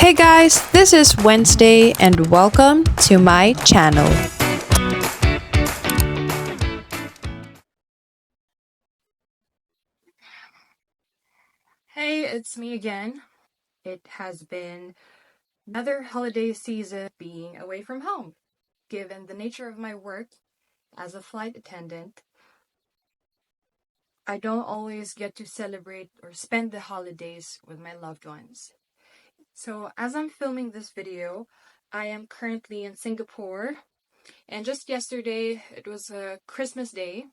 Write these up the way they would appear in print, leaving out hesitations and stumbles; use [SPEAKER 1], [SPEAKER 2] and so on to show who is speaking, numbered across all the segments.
[SPEAKER 1] Hey guys, this is Wednesday and welcome to my channel.
[SPEAKER 2] Hey, it's me again. It has been another holiday season being away from home. Given the nature of my work as a flight attendant, I don't always get to celebrate or spend the holidays with my loved ones. So, as I'm filming this video, I am currently in Singapore, and just yesterday, it was a Christmas day.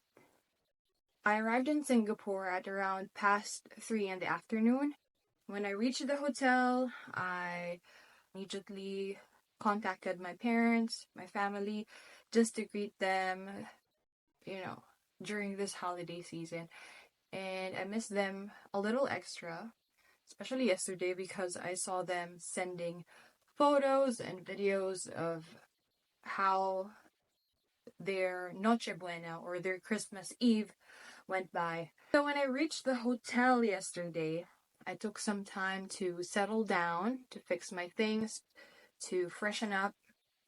[SPEAKER 2] I arrived in Singapore at around past 3 in the afternoon. When I reached the hotel, I immediately contacted my parents, my family, just to greet them, you know, during this holiday season. And I missed them a little extra, especially yesterday because I saw them sending photos and videos of how their Noche Buena or their Christmas Eve went by. So when I reached the hotel yesterday, I took some time to settle down, to fix my things, to freshen up,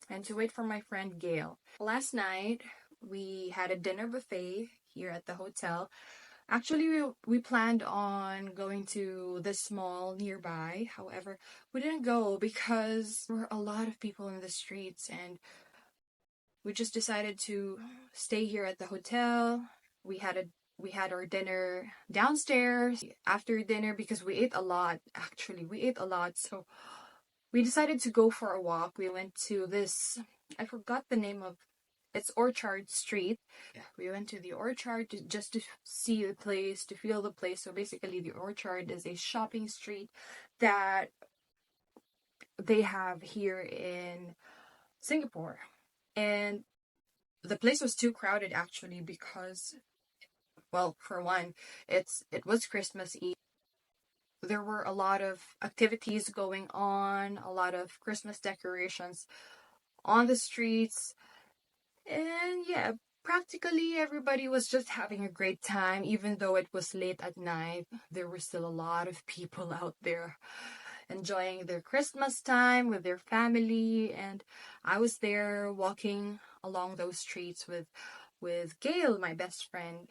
[SPEAKER 2] and to wait for my friend Gail. Last night, we had a dinner buffet here at the hotel. Actually, we planned on going to this mall nearby. However, we didn't go because there were a lot of people in the streets, and we just decided to stay here at the hotel. We had our dinner downstairs after dinner because we ate a lot. Actually, we ate a lot, so we decided to go for a walk. We went to this, I forgot the name of, it's Orchard Street. We went to the Orchard just to see the place, to feel the place. So basically, the Orchard is a shopping street that they have here in Singapore. And the place was too crowded actually because, well, for one, it was Christmas Eve. There were a lot of activities going on, a lot of Christmas decorations on the streets. And yeah, practically everybody was just having a great time. Even though it was late at night, there were still a lot of people out there enjoying their Christmas time with their family. And I was there walking along those streets with Gail, my best friend.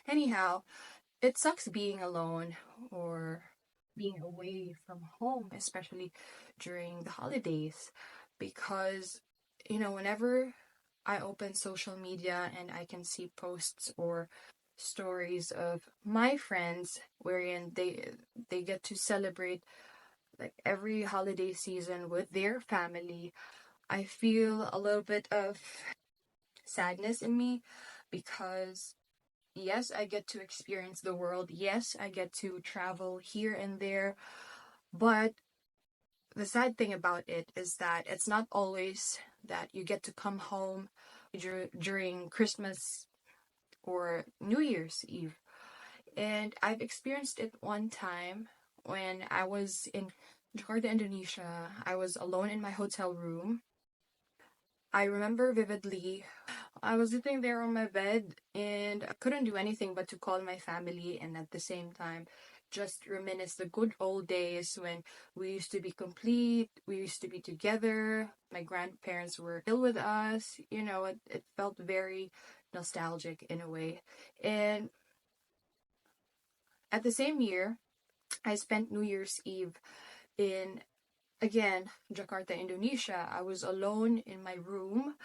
[SPEAKER 2] Anyhow, it sucks being alone or being away from home, especially during the holidays, because whenever I open social media and I can see posts or stories of my friends wherein they get to celebrate like every holiday season with their family, I feel a little bit of sadness in me because yes, I get to experience the world. Yes, I get to travel here and there. But the sad thing about it is that it's not always that you get to come home during Christmas or New Year's Eve. And I've experienced it one time when I was in Jakarta, Indonesia. I was alone in my hotel room. I remember vividly, I was sitting there on my bed and I couldn't do anything but to call my family and at the same time just reminisce the good old days when we used to be complete, we used to be together, my grandparents were still with us. It felt very nostalgic in a way. And at the same year, I spent New Year's Eve in, again, Jakarta, Indonesia. I was alone in my room.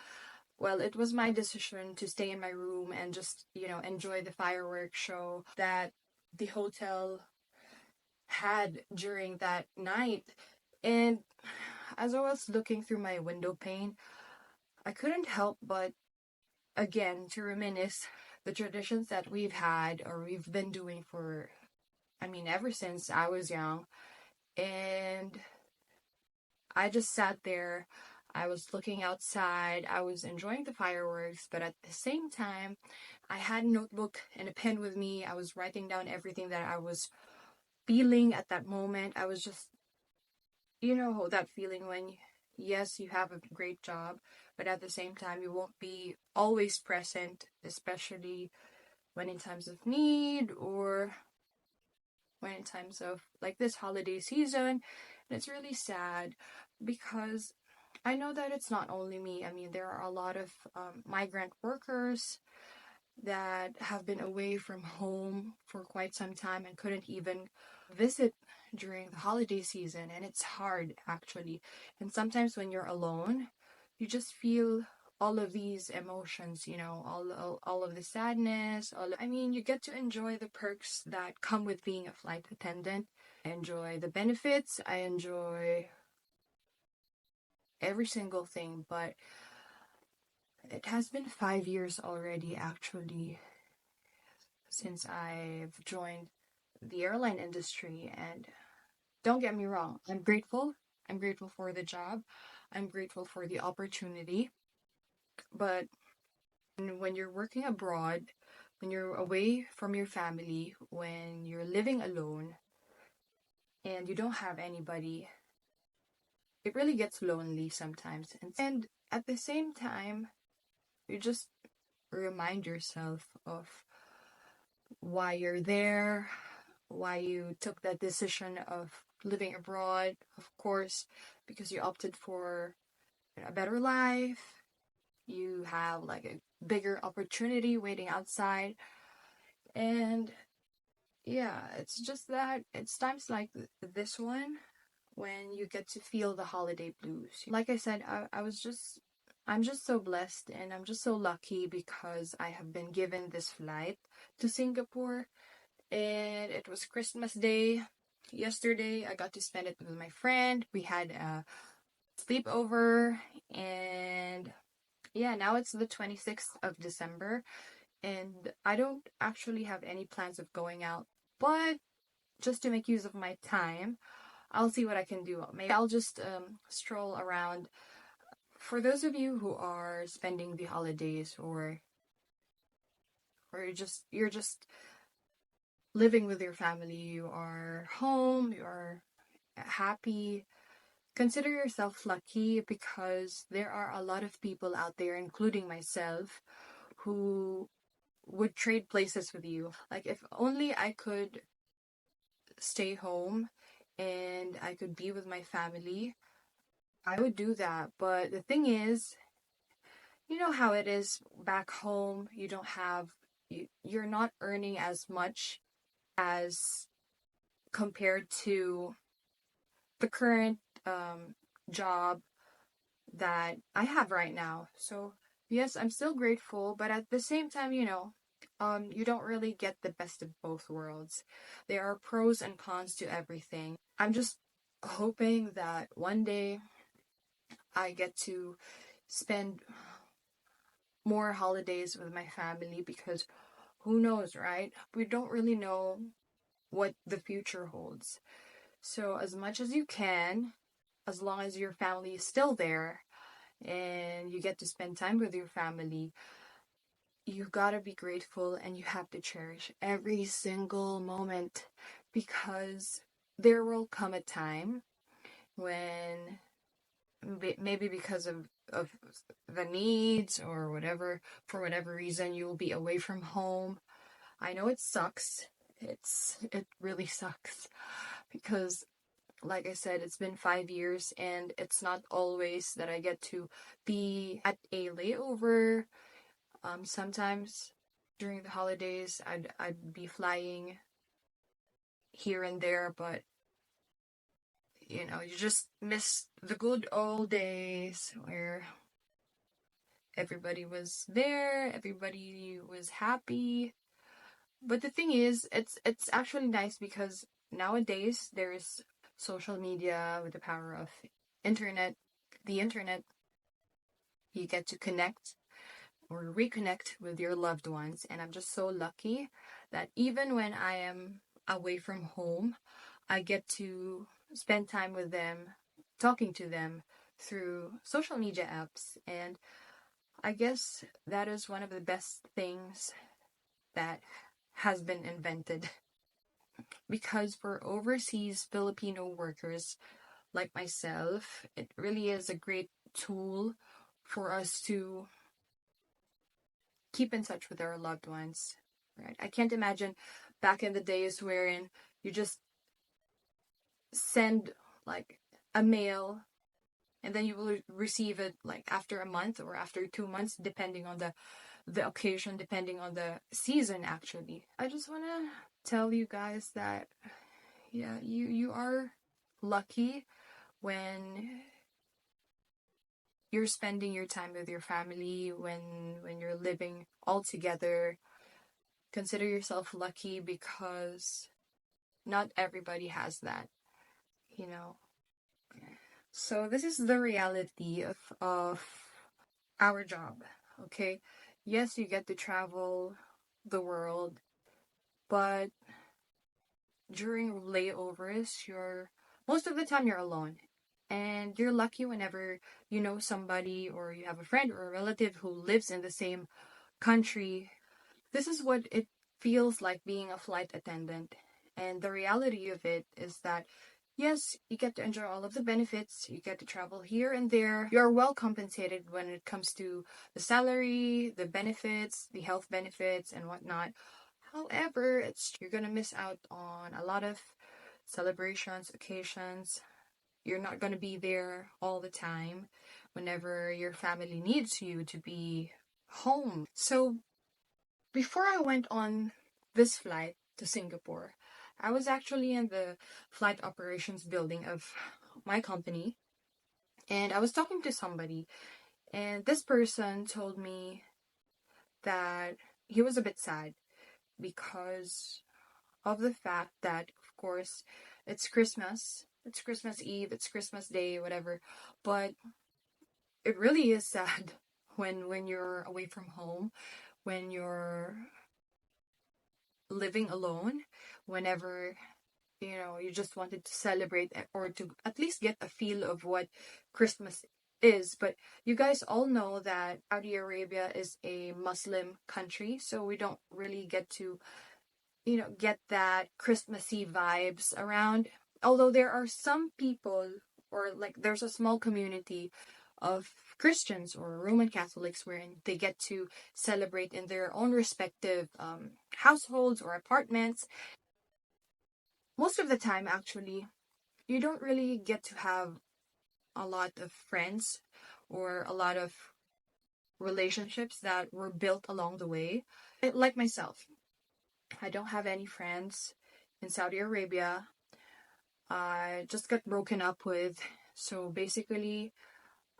[SPEAKER 2] Well, it was my decision to stay in my room and just, enjoy the fireworks show that the hotel had during that night. And as I was looking through my window pane, I couldn't help but, again, to reminisce the traditions that we've had or we've been doing for, ever since I was young. And I just sat there. I was looking outside. I was enjoying the fireworks, but at the same time, I had a notebook and a pen with me. I was writing down everything that I was feeling at that moment. I was just, that feeling when, yes, you have a great job, but at the same time, you won't be always present, especially when in times of need or when in times of like this holiday season. And it's really sad because I know that it's not only me. I mean, there are a lot of migrant workers that have been away from home for quite some time and couldn't even visit during the holiday season. And it's hard, actually. And sometimes when you're alone, you just feel all of these emotions, all of the sadness. I mean, you get to enjoy the perks that come with being a flight attendant. I enjoy the benefits. I enjoy every single thing, but it has been 5 years already, actually, since I've joined the airline industry. And don't get me wrong, I'm grateful. I'm grateful for the job. I'm grateful for the opportunity. But when you're working abroad, when you're away from your family, when you're living alone and you don't have anybody, it really gets lonely sometimes. And at the same time, you just remind yourself of why you're there, why you took that decision of living abroad, of course, because you opted for a better life. You have like a bigger opportunity waiting outside. And yeah, it's just that it's times like this one when you get to feel the holiday blues. Like I said, I'm just so blessed and I'm just so lucky because I have been given this flight to Singapore. And it was Christmas Day. Yesterday, I got to spend it with my friend. We had a sleepover, and yeah, now it's the 26th of December, and I don't actually have any plans of going out, but just to make use of my time, I'll see what I can do. Maybe I'll just stroll around. For those of you who are spending the holidays or you're just living with your family, you are home, you are happy, consider yourself lucky because there are a lot of people out there, including myself, who would trade places with you. Like, if only I could stay home and I could be with my family, I would do that. But the thing is, you know how it is back home. You're not earning as much as compared to the current job that I have right now. So yes, I'm still grateful, but at the same time, you don't really get the best of both worlds. There are pros and cons to everything. I'm just hoping that one day I get to spend more holidays with my family because who knows, right? We don't really know what the future holds. So as much as you can, as long as your family is still there and you get to spend time with your family, you gotta be grateful and you have to cherish every single moment because there will come a time when maybe because of the needs or whatever, for whatever reason, you will be away from home. I know it sucks. It really sucks because like I said, it's been 5 years and it's not always that I get to be at a layover. Sometimes during the holidays, I'd be flying here and there, but you just miss the good old days where everybody was there, everybody was happy. But the thing is, it's actually nice because nowadays there's social media with the power of internet, the internet. You get to connect or reconnect with your loved ones. And I'm just so lucky that even when I am away from home, I get to spend time with them, talking to them through social media apps. And I guess that is one of the best things that has been invented. Because for overseas Filipino workers like myself, it really is a great tool for us to keep in touch with our loved ones, right? I can't imagine back in the days wherein You just send like a mail, and then you will receive it like after a month or after 2 months, depending on the occasion, depending on the season. Actually, I just want to tell you guys that, yeah, you are lucky when you're spending your time with your family, when you're living all together. Consider yourself lucky, because not everybody has that, you know. So this is the reality of our job. Okay, yes, you get to travel the world, but during layovers, you're most of the time you're alone. And you're lucky whenever you know somebody, or you have a friend or a relative who lives in the same country. This is what it feels like being a flight attendant. And the reality of it is that, yes, you get to enjoy all of the benefits, you get to travel here and there. You're well compensated when it comes to the salary, the benefits, the health benefits, and whatnot. However, you're gonna miss out on a lot of celebrations, occasions. You're not gonna be there all the time whenever your family needs you to be home. So before I went on this flight to Singapore, I was actually in the flight operations building of my company, and I was talking to somebody, and this person told me that he was a bit sad because of the fact that, of course, it's Christmas, it's Christmas Eve, it's Christmas Day, whatever, but it really is sad when you're away from home, when you're living alone, whenever you just wanted to celebrate, or to at least get a feel of what Christmas is. But you guys all know that Saudi Arabia is a Muslim country, so we don't really get to get that Christmassy vibes around. Although there are some people, or like there's a small community of Christians or Roman Catholics wherein they get to celebrate in their own respective households or apartments. Most of the time, actually, you don't really get to have a lot of friends or a lot of relationships that were built along the way. Like myself, I don't have any friends in Saudi Arabia. I just got broken up with. So basically,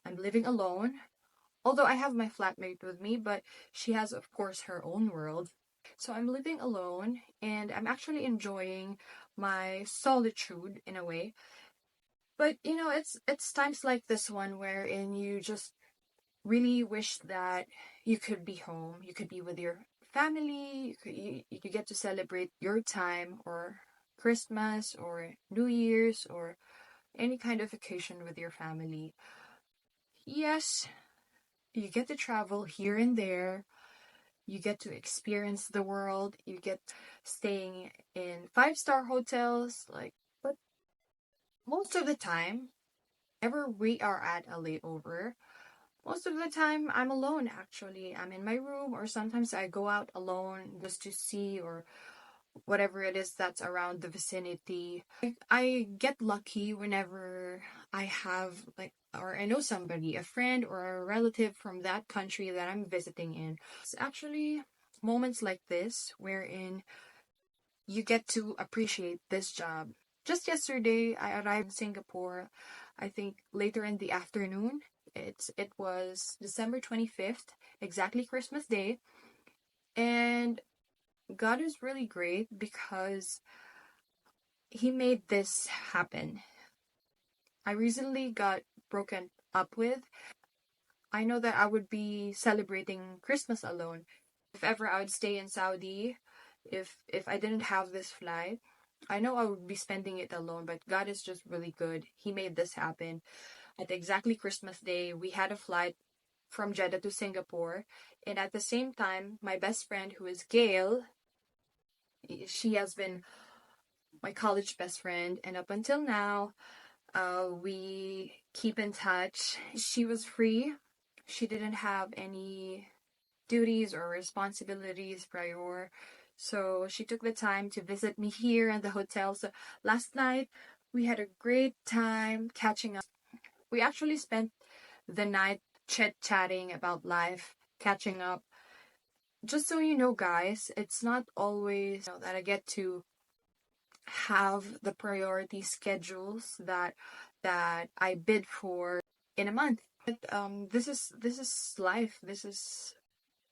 [SPEAKER 2] I'm living alone. Although I have my flatmate with me, but she has, of course, her own world. So I'm living alone, and I'm actually enjoying my solitude in a way. But it's times like this one wherein you just really wish that you could be home, you could be with your family, you could get to celebrate your time, or Christmas or New Year's, or any kind of occasion with your family. Yes, you get to travel here and there. You get to experience the world. You get staying in five-star hotels, like, but most of the time, ever we are at a layover, most of the time I'm alone. Actually, I'm in my room, or sometimes I go out alone just to see, or whatever it is that's around the vicinity. I get lucky whenever I have, like, or I know somebody, a friend or a relative from that country that I'm visiting in. It's actually moments like this wherein you get to appreciate this job. Just yesterday, I arrived in Singapore, I think later in the afternoon. It was December 25th, exactly Christmas Day. And God is really great because He made this happen. I recently got broken up with. I know that I would be celebrating Christmas alone. If ever I would stay in Saudi, if I didn't have this flight, I know I would be spending it alone, but God is just really good. He made this happen. At exactly Christmas Day, we had a flight from Jeddah to Singapore, and at the same time, my best friend, who is Gail, she has been my college best friend, and up until now, we keep in touch. She was free. She didn't have any duties or responsibilities prior. So she took the time to visit me here in the hotel. So last night we had a great time catching up. We actually spent the night chit-chatting about life, catching up. Just so you know, guys, it's not always that I get to have the priority schedules that I bid for in a month. But this is life. This is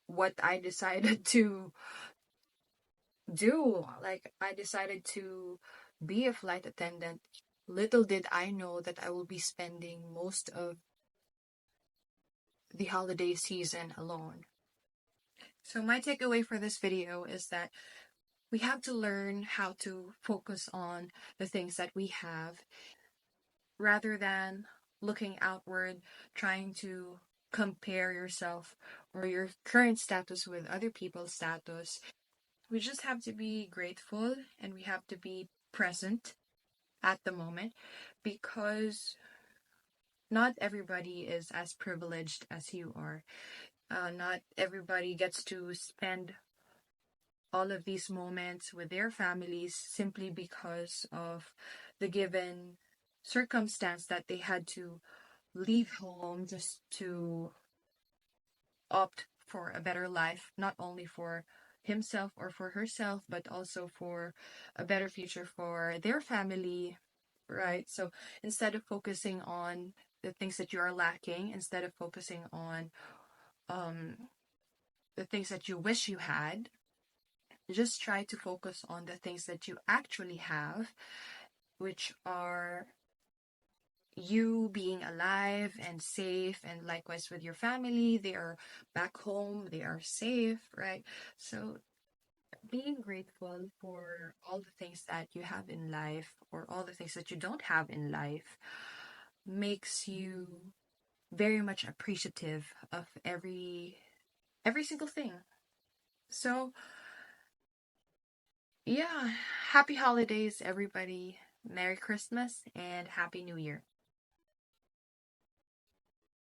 [SPEAKER 2] what I decided to do. Like, I decided to be a flight attendant. Little did I know that I will be spending most of the holiday season alone. So my takeaway for this video is that we have to learn how to focus on the things that we have rather than looking outward, trying to compare yourself or your current status with other people's status. We just have to be grateful and we have to be present at the moment, because not everybody is as privileged as you are. Not everybody gets to spend all of these moments with their families simply because of the given circumstance that they had to leave home just to opt for a better life, not only for himself or for herself, but also for a better future for their family, right? So instead of focusing on the things that you are lacking, instead of focusing on um, the things that you wish you had, just try to focus on the things that you actually have, which are you being alive and safe, and likewise with your family, they are back home, they are safe, right? So being grateful for all the things that you have in life or all the things that you don't have in life makes you very much appreciative of every single thing. So yeah, happy holidays everybody. Merry Christmas and Happy New Year.